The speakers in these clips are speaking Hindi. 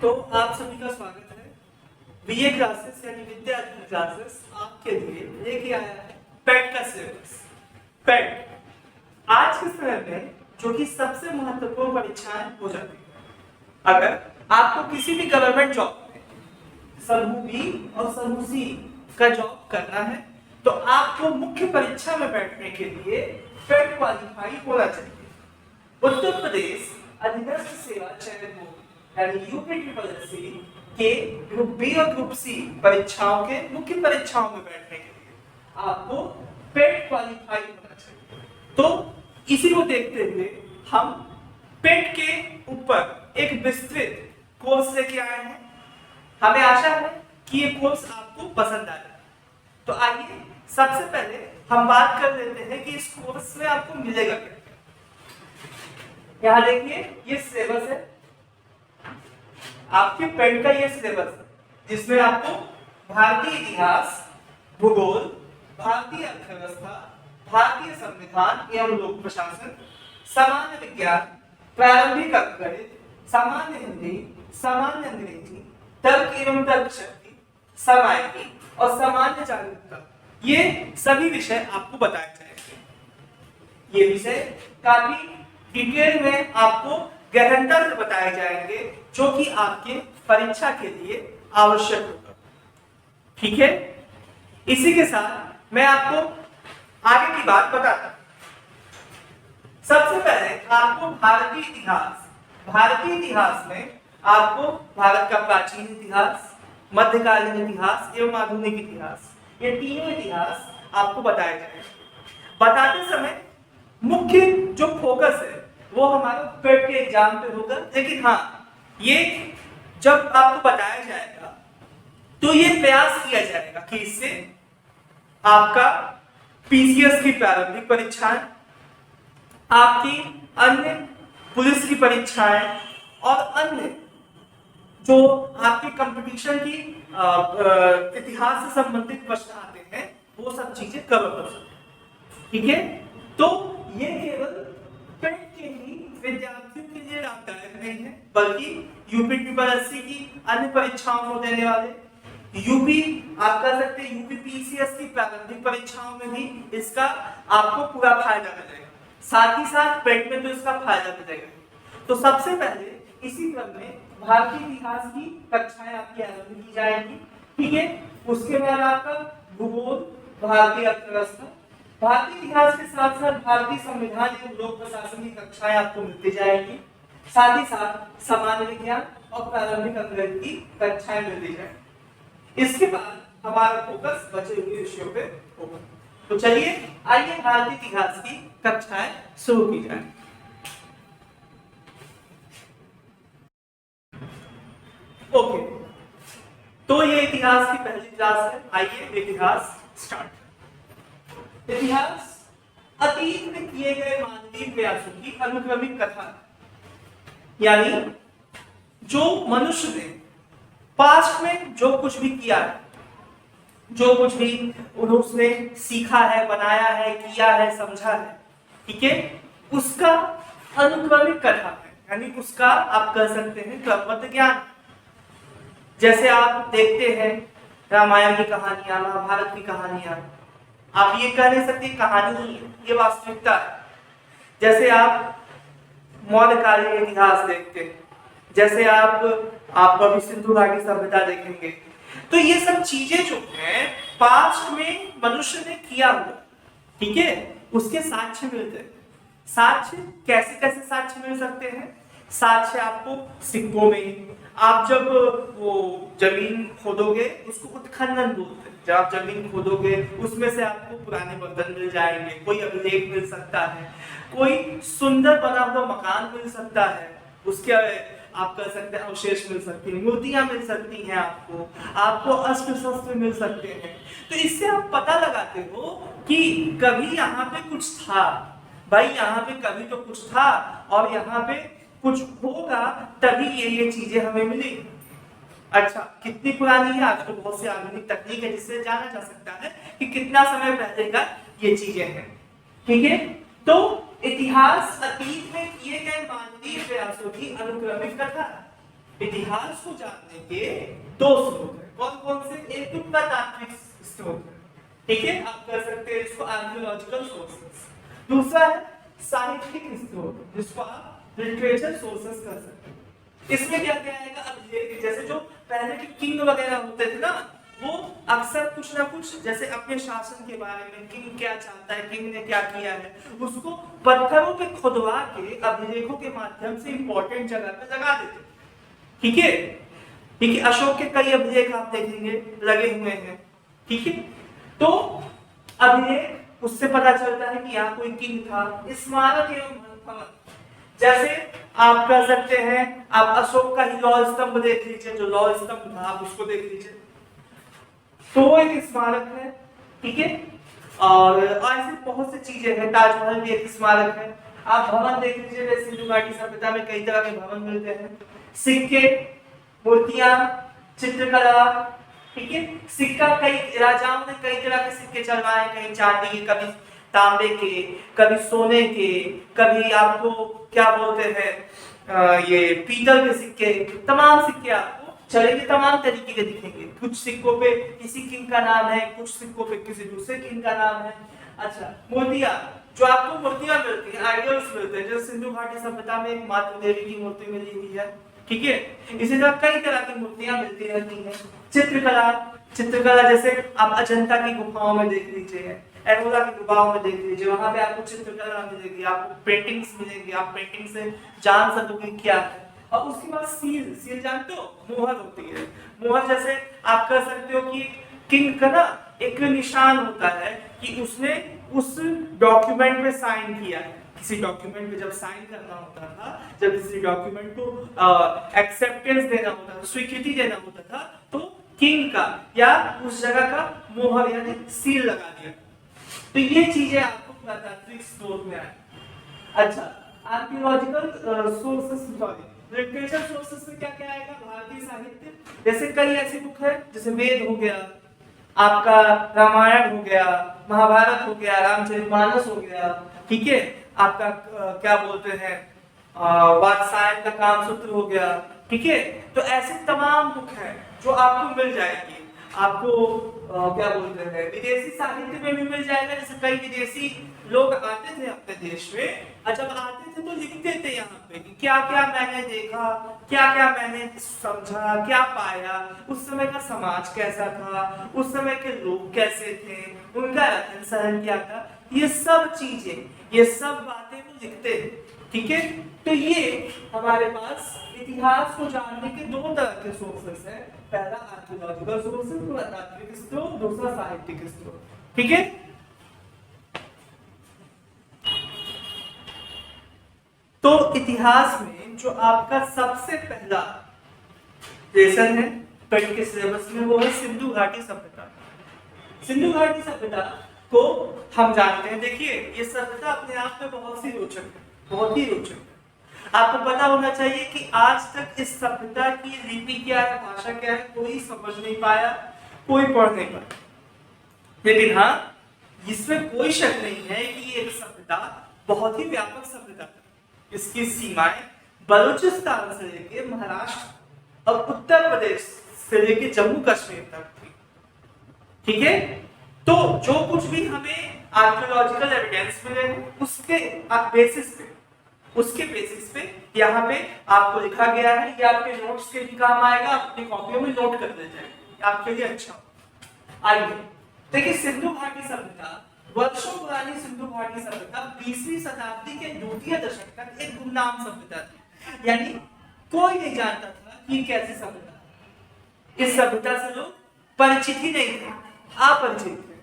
तो आप सभी का स्वागत है। बीए क्लासेस यानी विद्यार्थी क्लासेस आपके लिए लेके आया है पेट का सिलेबस। पेट आज के समय में जो कि सबसे महत्वपूर्ण परीक्षाएं हो जाती है। अगर आपको किसी भी गवर्नमेंट जॉब में समूह बी और समूह सी का जॉब करना है तो आपको मुख्य परीक्षा में बैठने के लिए पेट क्वालिफाई होना चाहिए। उत्तर प्रदेश अधिनस्थ सेवा चयन बोर्ड यानी यूपीपीएससी के ग्रुप बी और ग्रुप सी परीक्षाओं के मुख्य परीक्षाओं में बैठने के लिए आपको पेट क्वालिफाई होना चाहिए। तो इसी को देखते हुए हम पेट के ऊपर एक विस्तृत कोर्स लेके आए हैं। हमें आशा है कि ये कोर्स आपको पसंद आएगा। तो आइए सबसे पहले हम बात कर लेते हैं कि इस कोर्स में आपको मिलेगा क्या। यहाँ देखिए ये सिलेबस है, आपके पेट का ये सिलेबस है जिसमें आपको भारतीय इतिहास, भूगोल, भारतीय अर्थव्यवस्था, भारतीय संविधान एवं लोक प्रशासन, सामान्य विज्ञान, प्रारंभिक अंकगणित, सामान्य हिंदी, सामान्य अंग्रेजी, तर्क एवं तर्क शक्ति, सामायिकी और सामान्य जागरूकता, ये सभी विषय आपको बताए जाएंगे। ये विषय काफी डिटेल में आपको गहनता से बताए जाएंगे जो कि आपके परीक्षा के लिए आवश्यक होगा। ठीक है, इसी के साथ मैं आपको आगे की बात बताता हूं। सबसे पहले आपको भारतीय इतिहास में आपको भारत का प्राचीन इतिहास, मध्यकालीन इतिहास एवं आधुनिक इतिहास, ये तीनों इतिहास आपको बताए जाएंगे। बताते समय मुख्य जो फोकस है वो हमारा पेट के एग्जाम पे होगा, लेकिन हाँ ये जब आपको बताया जाएगा तो ये प्रयास किया जाएगा कि इससे आपका पीसीएस की प्रारंभिक परीक्षाएं, आपकी अन्य पुलिस की परीक्षाएं और अन्य जो आपके कंपटीशन की इतिहास से संबंधित प्रश्न आते हैं वो सब चीजें कवर कर सकते। ठीक है, तो ये केवल पेट के ही विद्यार्थियों के लिए लाभदायक नहीं है बल्कि यूपीपीएससी की अन्य परीक्षाओं को देने वाले यूपी आप कह सकते हैं यूपीपीसीएस की प्रारंभिक परीक्षाओं में भी इसका आपको पूरा फायदा मिलेगा। साथ ही साथ पेट में तो इसका फायदा मिलेगा। तो सबसे पहले इसी क्रम में भारतीय इतिहास की कक्षाएं आपकी आरंभ की जाएंगी। ठीक है, उसके बाद आपका भूगोल, भारतीय अर्थव्यवस्था, भारतीय इतिहास के साथ साथ भारतीय संविधान एवं लोक प्रशासन की कक्षाएं आपको मिलती जाएंगी। साथ ही साथ सामान्य विज्ञान और प्रारंभिक अंकगणित की कक्षाएं मिलती जाएंगी। इसके बाद हमारा फोकस बचे हुए विषयों पे होगा। तो चलिए आइए भारतीय इतिहास की कक्षाएं शुरू की जाए। ओके, तो ये इतिहास की पहली क्लास है। आइए इतिहास स्टार्ट। इतिहास अतीत में किए गए मानवीय प्रयासों की अनुक्रमिक कथा, यानी जो मनुष्य ने पास्ट में जो कुछ भी किया है, जो कुछ भी उसने सीखा है, बनाया है, किया है, समझा है, ठीक है, उसका अनुक्रमिक कथा है, यानी उसका आप कह सकते हैं क्रमबद्ध ज्ञान। जैसे आप देखते हैं रामायण की कहानियां, महाभारत की कहानियां, आप ये कह नहीं सकते कहानी नहीं है, ये वास्तविकता है। जैसे आप मौर्यकालीन इतिहास देखते हैं, जैसे आप कभी सिंधु घाटी सभ्यता देखेंगे, तो ये सब चीजें जो हैं पास्ट में मनुष्य ने किया हुआ, ठीक है, उसके साक्ष्य मिलते हैं। साक्ष्य कैसे कैसे साक्ष्य मिल सकते हैं? साक्ष्य आपको सिक्कों में, आप जब वो जमीन खोदोगे उसको उत्खनन बोलते हैं। जब आप जमीन खोदोगे उसमें से आपको पुराने बर्तन मिल जाएंगे, कोई अभिलेख मिल सकता है, कोई सुंदर बना हुआ मकान मिल सकता है, उसके आप कह सकते हैं अवशेष मिल सकते हैं, मूर्तियां मिल सकती हैं, आपको अस्त्र शस्त्र मिल सकते हैं। तो इससे आप पता लगाते हो कि कभी यहाँ पे कुछ था, भाई यहाँ पे कभी तो कुछ था और यहाँ पे कुछ होगा, तभी ये चीजें हमें मिली। अच्छा, कितनी पुरानी है? आज तो बहुत सी आधुनिक तकनीक है जिससे जाना जा सकता है कि कितना समय पहले का ये चीजें हैं। ठीक है, तो इतिहास अतीत में किए गए मानवीय प्रयासों की अनुक्रमिक कथा। इतिहास को जानने के दो स्रोत हैं। कौन कौन से? एक तो पुरातात्विक स्रोत है, ठीक है, आप कर सकते हैं इसको आर्कियोलॉजिकल सोर्सेस। दूसरा है साहित्यिक स्रोत, जिसको आप लिटरेचर सोर्सेस कर सकते हैं। इसमें क्या क्या आएगा? अब ये जैसे जो पहले के किंग वगैरह होते थे ना, वो अक्सर कुछ ना कुछ जैसे अपने शासन के बारे में, किंग क्या चाहता है, किंग ने क्या किया है, उसको पत्थरों पे खुदवा के अभिलेखों के माध्यम से इंपॉर्टेंट जगह पे लगा देते, ठीक है। ठीक है, अशोक के कई अभिलेख आप देखेंगे लगे हुए हैं, ठीक है। तो अभिलेख उससे पता चलता है कि यहाँ कोई किंग था। स्मारक एवं भवन, जैसे आप कर सकते हैं, आप अशोक का ही लौह स्तंभ देख लीजिए, जो लौह स्तंभ था आप उसको देख लीजिए, तो वो एक स्मारक है, ठीक है। और ऐसे बहुत सी चीजें हैं, ताजमहल भी एक स्मारक है। आप भवन देख लीजिए, जैसे सिंधु घाटी सभ्यता में कई तरह के भवन मिलते हैं, सिक्के, मूर्तियां, चित्रकला, ठीक है। सिक्का, कई राजाओं ने कई तरह के सिक्के चलवाए, कहीं चांदी के, कभी तांबे के, कभी सोने के, कभी आपको क्या बोलते हैं ये पीतल के सिक्के, तमाम सिक्के आपको चलेंगे, तमाम तरीके के दिखेंगे। कुछ सिक्कों पे किसी किंग का नाम है, कुछ सिक्कों पे किसी दूसरे किंग का नाम है। अच्छा, मूर्तियां, जो आपको मूर्तियां मिलती हैं, आइडल्स मिलते हैं, जैसे सिंधु घाटी सभ्यता में एक मातृ देवी की मूर्ति मिली हुई है, ठीक है। इसी तरह कई तरह की मूर्तियां मिलती रहती हैं। चित्रकला, चित्रकला जैसे आप अजंता की गुफाओं में देख लीजिए, एलोरा की गुफाओं में देख लीजिए, वहां पे आपको चित्रकला मिलेगी, आपको पेंटिंग्स मिलेंगी, आप पेंटिंग से जान सकोगे क्या है। और उसके बाद सील, सील जानते हो, मोहर होती है। मोहर जैसे आप कर सकते हो कि किंग का ना एक निशान होता है कि उसने उस डॉक्यूमेंट पे साइन किया है। किसी डॉक्यूमेंट पे जब साइन करना होता था, जब किसी डॉक्यूमेंट को एक्सेप्टेंस देना होता था, स्वीकृति देना होता था, तो किंग का या उस जगह का मोहर यानी सील लगा दिया। तो ये चीजें आपको पुरातात्विक स्रोत में आए। अच्छा, archaeological sources, sorry literature sources में क्या क्या आएगा? भारतीय साहित्य, जैसे कई ऐसी बुक है, जैसे वेद हो गया, आपका रामायण हो गया, महाभारत हो गया, रामचरितमानस हो गया, ठीक है। आपका क्या बोलते हैं वात्सायन का कामसूत्र हो गया, ठीक है। तो ऐसे तमाम बुक हैं जो आपको मिल जाएगी। आपको क्या बोलते हैं विदेशी साहित्य में भी मिल जाएगा, जैसे कई विदेशी लोग आते थे अपने देश में, और जब आते थे तो लिखते थे यहाँ पे कि क्या क्या मैंने देखा, क्या क्या मैंने समझा, क्या पाया, उस समय का समाज कैसा था, उस समय के लोग कैसे थे, उनका रहन सहन क्या था, ये सब चीजें, ये सब बातें वो लिखते हैं, ठीक है। तो ये हमारे पास इतिहास को जानने के दो तरह के सोर्सेस हैं, पहला आर्कियोलॉजिकल सोर्सेस, पुरातात्विक स्रोत, दूसरा साहित्यिक स्रोत, ठीक है। तो इतिहास में जो आपका सबसे पहला लेसन है पेट के सिलेबस में, वो है सिंधु घाटी सभ्यता। सिंधु घाटी सभ्यता को हम जानते हैं, देखिए ये सभ्यता अपने आप में बहुत सी रोचक है, बहुत ही रोचक है। आपको पता होना चाहिए कि आज तक इस सभ्यता की लिपि क्या है, भाषा क्या है, कोई समझ नहीं पाया, कोई पढ़ नहीं पाया। लेकिन हाँ, इसमें कोई शक नहीं है कि ये एक सभ्यता बहुत ही व्यापक सभ्यता है। इसकी सीमाएं बलूचिस्तान से लेकर महाराष्ट्र और उत्तर प्रदेश से लेकर जम्मू कश्मीर तक थी, ठीक है। तो जो कुछ भी हमें आर्कियोलॉजिकल एविडेंस मिले हैं उसके बेसिस पे यहाँ पे आपको लिखा गया है, ये आपके नोट्स के भी काम आएगा, अपनी कॉपियों में नोट कर ले जाएंगे, आपके लिए अच्छा हो। आइए देखिए, सिंधु घाटी सभ्यता, वर्षों पुरानी सिंधु घाटी सभ्यता 20वीं शताब्दी के द्वितीय दशक तक एक गुमनाम सभ्यता थी, यानी कोई नहीं जानता था कि कैसी सभ्यता। इस सभ्यता से लोग परिचित ही नहीं थे, अपरिचित थे।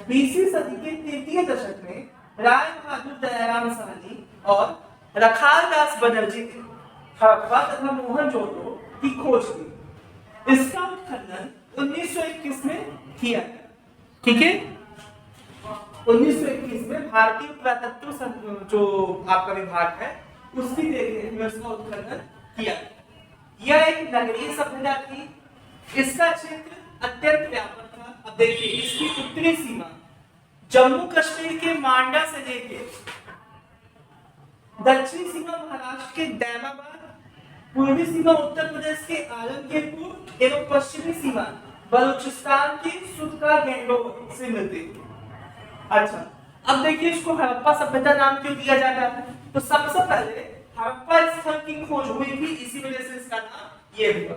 20वीं सदी के तृतीय दशक में राय बहादुर दयाराम साहनी और रखाल दास बनर्जी ने हड़प्पा तथा मोहनजोदड़ो की खोज की। इसका उत्खनन 1921 में किया गया, ठीक है। 1921 में भारतीय पुरातत्व जो आपका विभाग है उसकी देखरेख में उसका उत्खनन किया। यह एक नगरीय सभ्यता थी, इसका क्षेत्र अत्यंत व्यापक था। अब देखिए, इसकी उत्तरी सीमा जम्मू कश्मीर के मांडा से लेकर दक्षिणी सीमा महाराष्ट्र के दैमाबाद, पूर्वी सीमा उत्तर प्रदेश के आलमगीरपुर एवं पश्चिमी सीमा बलूचिस्तान के सुदका गैंडोर से मिलती है। अच्छा, अब देखिए इसको हड़प्पा सभ्यता नाम क्यों दिया जाता है? तो सबसे पहले हड़प्पा स्थल की खोज हुई थी, इसी वजह से इसका नाम ये हुआ।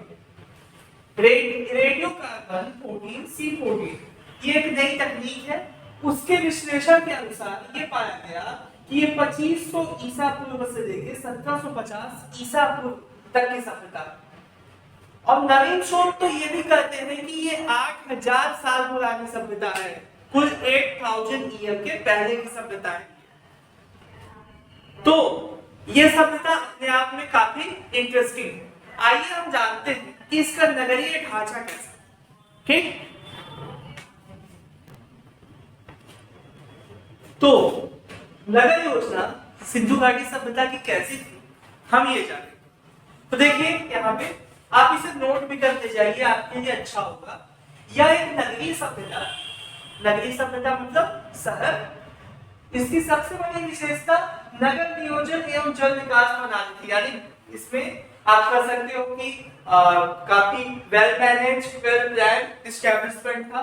रेडियो कार्बन 14 C14 ये एक नई तकनीक है। उसके विश्लेषण के अनुसार ये पाया गया कि ये 2500 ईसा पूर्व से लेकर 1750 ईसा पूर्व तक की सभ्यता। और नवीन शोध तो ये भी कहते हैं कि ये 8000 साल पुरानी सभ्यता है, कुल 8000 ईयर के पहले की सभ्यता है। तो ये सभ्यता अपने आप में काफी इंटरेस्टिंग है। आइए हम जानते हैं कि इसका नगरीय ढांचा कैसा, ठीक। तो नगर योजना सिंधु घाटी सभ्यता की कैसी थी, हम ये जाने। तो देखिए यहाँ पे आप इसे नोट भी करते जाइए, आपके लिए अच्छा होगा। यह एक नगरीय सभ्यता, नगरीय सभ्यता मतलब शहर। इसकी सबसे बड़ी विशेषता नगर नियोजन एवं जल विकास प्रणाली थी। यानी इसमें आप कह सकते हो कि काफी well manage, well planned establishment था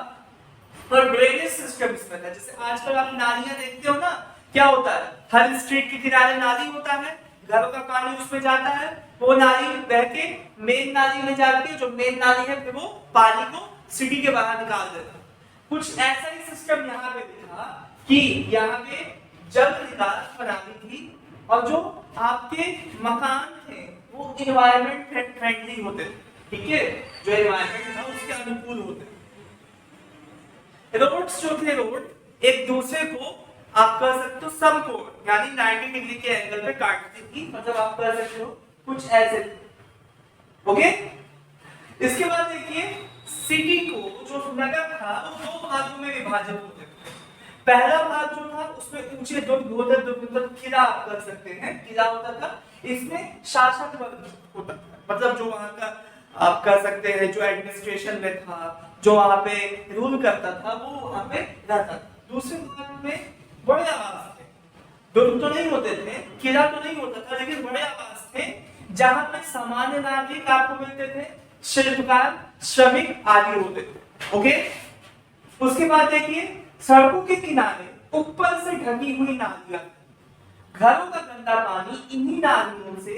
और ड्रेनेज सिस्टम इसमें था। जैसे आजकल आप नालियां देखते हो ना, क्या होता है, हर स्ट्रीट के किनारे नाली होता है, घरों का पानी उसमें जाता है, वो नाली बह के मेन नाली में जाती है, जो मेन नाली है फिर वो पानी को सिटी के बाहर निकाल देता है। कुछ ऐसा ही सिस्टम यहाँ पे भी था कि यहाँ पे जल निकास प्रणाली थी और जो आपके मकान थे वो एनवायरमेंट फ्रेंडली होते थे, ठीक है, जो एनवायरमेंट था उसके अनुकूल होते थे। रोड्स जो थे, रोड एक दूसरे को आप कह सकते हो समकोण यानी 90 डिग्री के एंगल पे काटती थी, मतलब आप कह सकते हो कुछ ऐसे। ओके, इसके बाद देखिए सिटी को, जो नगर था वो दो भागों में विभाजित होते थे। पहला भाग जो था उसमें ऊंचे दुर्ग होते, मतलब किला आप कर सकते हैं, किला होता था। इसमें शासक वर्ग होता था, मतलब जो वहां का आप कह सकते हैं जो एडमिनिस्ट्रेशन में था, जो वहां पे रूल करता था, वो वहां पे रहता था। दूसरे भाग में बड़े आवास थे, दुर्ग तो नहीं होते थे, किला तो नहीं होता था, लेकिन बड़े आवास थे जहां पर सामान्य नागरिक आपको मिलते थे, शिल्पकार, श्रमिक आदि होते थे। ओके, उसके बाद देखिए सड़कों के किनारे ऊपर से ढकी हुई नालियां, घरों का गंदा पानी इन्हीं नालियों से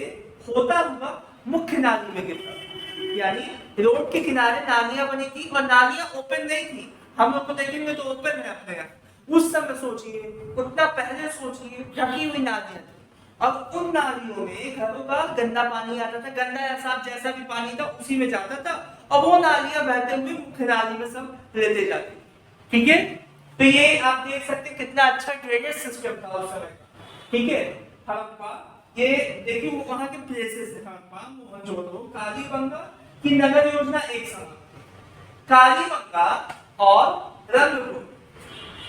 होता हुआ मुख्य नाली में गिरता। यानी रोड के किनारे नालियां बनी थी और नालियां ओपन नहीं थी। हम लोग को देखेंगे तो ओपन है अपने यहाँ, उस समय सोचिए, उतना पहले सोचिए, ढकी हुई नालियां थी। अब उन नालियों में घरों का गंदा पानी आता था, गंदा या साफ जैसा भी पानी था उसी में जाता था और वो नालियां बहते हुए मुख्य नाली में सब लेते जाते। ठीक है, तो ये आप देख सकते हैं कितना अच्छा ड्रेनेज सिस्टम था उस समय। ठीक है, हड़प्पा, ये देखिए वो वहां के प्लेसेस है, हड़प्पा, मोहनजोदड़ो, कालीबंगा की नगर योजना एक साथ। कालीबंगा और रंगपुर,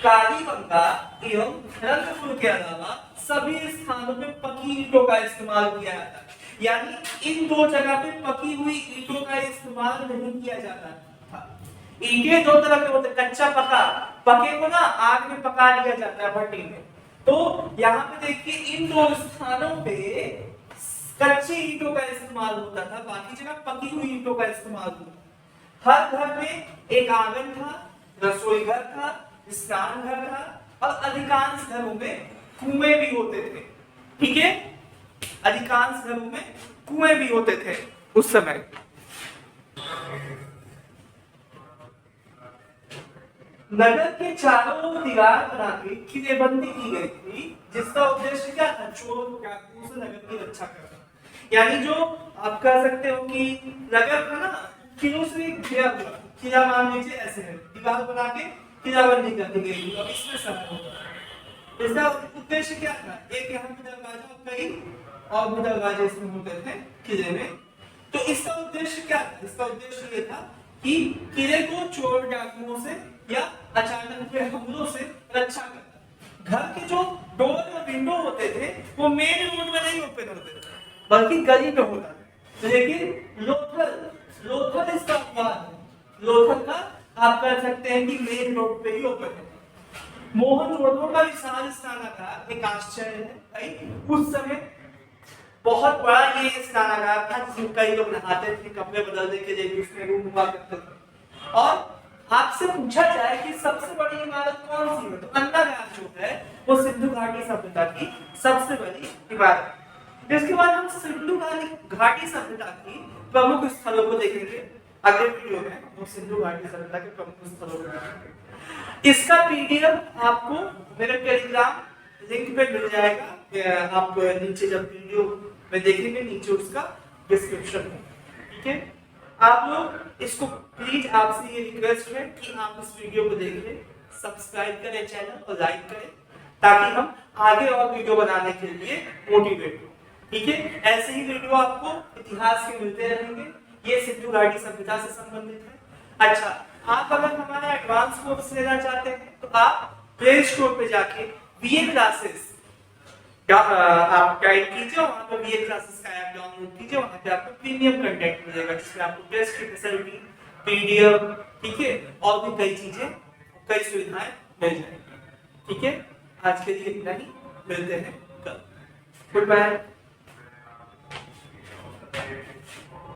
कालीबंगा एवं रंगपुर के अलावा सभी स्थानों पे पकी ईंटों का इस्तेमाल किया जाता है। यानी इन दो जगह पे पकी हुई ईंटों का इस्तेमाल नहीं किया जाता था। ईंटें दो तरह के होते, कच्चा पका। पके को ना आग में पका लिया जाता है भट्टी में। तो यहाँ पे देखिए इन दो स्थानों पे कच्ची ईंटों का इस्तेमाल होता था, बाकी जगह पकी हुई ईंटों का इस्तेमाल होता। हर घर में एक आंगन था, रसोई घर था, स्नान घर था और अधिकांश घरों में कुएं भी होते थे। ठीक है, अधिकांश घरों में कुएं भी होते थे उस समय। नगर के चारों ओर दीवार बना के किलेबंदी की गई थी, जिसका उद्देश्य क्या था, चोर डाकुओं से नगर की रक्षा करना। यानी जो आप कह सकते हो कि नगर था ना, किलों से घिरा हुआ, किला मान लीजिए ऐसे है, दीवार बना के किलाबंदी कर दी गई। अब इसमें सब होता है। इसका उद्देश्य क्या था, एक यहाँ पे दरवाजा, कई और भी दरवाजे इसमें होते थे किले में। तो इसका उद्देश्य क्या था, इसका उद्देश्य ये था कि किले को चोर डाकुओं से या अचानक हुए हमलों से रक्षा करना। घर के जो डोर और विंडो होते थे वो मेन रोड में नहीं ओपन होते थे, बल्कि गली में होता था। तो देखिए लोथल, लोथल इसका अपवाद है। लोथल का आप कह सकते हैं कि मेन रोड पे ही ओपन है। मोहनजोदड़ो का विशाल स्नानागार एक आश्चर्य है भाई। उस समय बहुत बड़ा ये स्नानागार था जिसमें कई लोग नहाते थे, कपड़े बदलने के लिए उसमें रूम हुआ करते थे। और आपसे पूछा जाए कि सबसे बड़ी इमारत कौन सी है, तो अन्नागार जो है वो सिंधु घाटी सभ्यता की सबसे बड़ी इमारत है। इसके बाद हम सिंधु घाटी सभ्यता की प्रमुख स्थलों को देखेंगे। अगले वीडियो में हम सिंधु घाटी सभ्यता के प्रमुख स्थलों को देखेंगे। इसका पीडीएफ आपको मेरे टेलीग्राम लिंक पे मिल जाएगा। आप नीचे जब वीडियो में देखेंगे नीचे उसका डिस्क्रिप्शन है, ठीक है। आप लोग इसको प्लीज, आपसे ये रिक्वेस्ट है कि आप इस वीडियो को देखें, सब्सक्राइब करें चैनल और लाइक करें ताकि हम आगे और वीडियो बनाने के लिए मोटिवेट हो, ठीक है। ऐसे ही वीडियो आपको इतिहास के मिलते रहेंगे। ये सिंधु घाटी सभ्यता से संबंधित है। अच्छा, आप अगर हमारा एडवांस कोर्स लेना चाहते हैं तो आप प्ले स्टोर पे जाके बीए क्लासेस आप टाइप कीजिए, वहां पे बीए क्लासेस का ऐप डाउनलोड कीजिए। वहां पे आपको प्रीमियम कंटेंट मिलेगा जिसमें आपको टेस्ट की फैसिलिटी, पीडीएफ, ठीक है, और भी कई चीजें, कई सुविधाएं मिल जाएंगी, ठीक है। आज के लिए इतना ही, मिलते हैं कल। Good bye.